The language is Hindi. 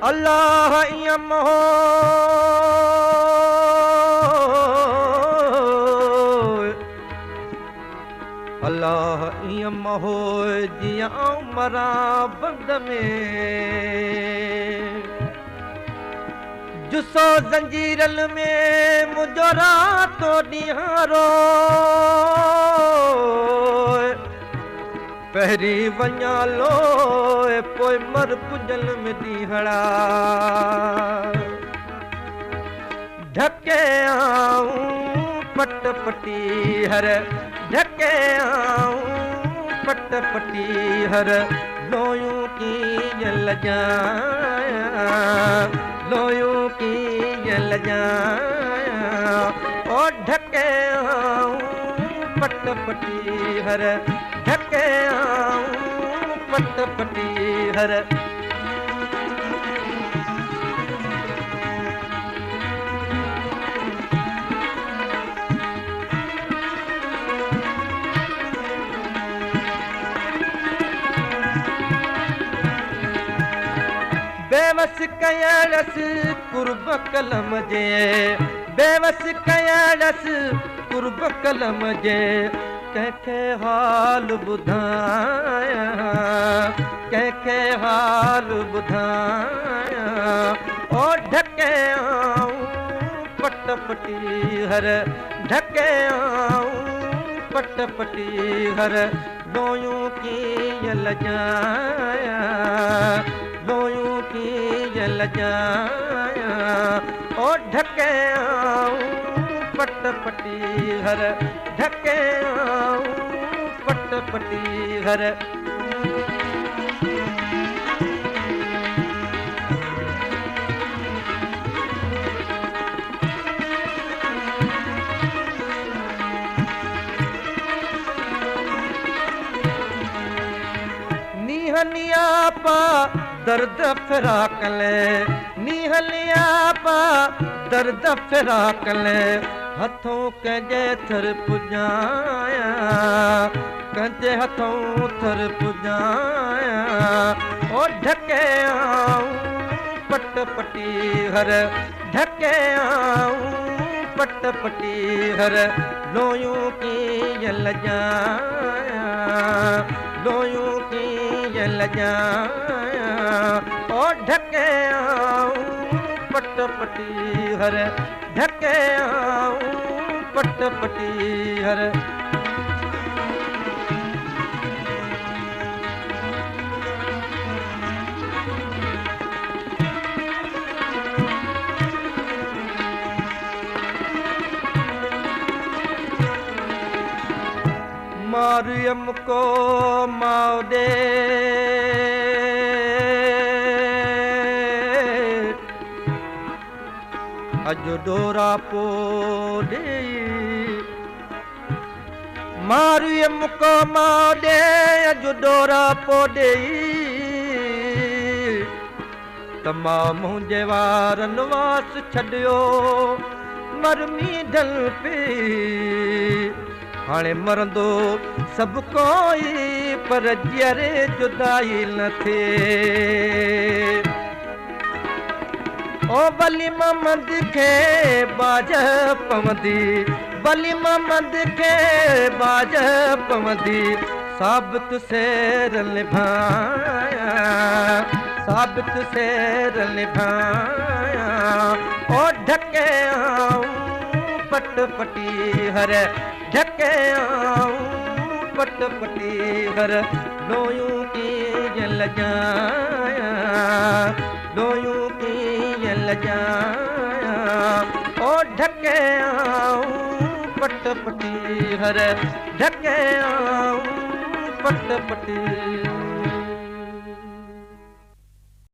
अल्लाह यम हो अल्लाह यम हो जियां मरा बंद में जुसो जंजीरल में मुझो रातो ॾींहारो पहिरी वञा लो पोइ मर पुजल में ॾींहड़ा ढके आऊं पट पटी हर ढके आऊं पट पटी हर लोयूं की लजाया लोयूं की लजाया ओ ढके आऊं पट पटी हर ढके आऊं पट पटी हर बेवस कयाड़स कुर्ब कलम जे बेवस कयाड़स कुर्ब कलम जे कंहिंखे हाल ॿुधाया कंहिंखे हाल ॿुधाया ओ ढके आऊं पट पटी हर ढके आऊं पट पटी हर लोयूं की लजाया लोयूं की लजाया ओ ढके आऊं पट पटी हर ढके आऊं पट पटी हर नीहनिया पा दर्द फिराक ले नीहनिया पा दर्द फिराक ले हथों कंहिंजे थर पुॼाया कंहिंजे हथों थर पुॼाया ओ ढके आऊं पट पटी हर ढके आऊं पट पटी हर लोयूं की लजाया लोयूं की लजाया ओ ढके आऊं पट पटी हर ढके आऊं पट पटी हर मारियम को माओ दे अज डोरा पो दे मारियम को माओ दे अज डोरा पो दे तमाम मुंहिंजे वारनि वास छॾियो मरमी ढल पे हाणे मरंदो सभु कोई पर जरे जुदाई न थिए ओ बली मोहम्मद खे बाज पवंदी बली मोहम्मद खे बाज पवंदी साबित सेर निभाया साबित सेर निभाया ओ ढके आऊं पट पटी हर ढके आऊं पट पटी हर लोयूं की लजाया लोयूं की लजाया ओ ढके आऊं पट पटी हर ढके आऊं पट पटी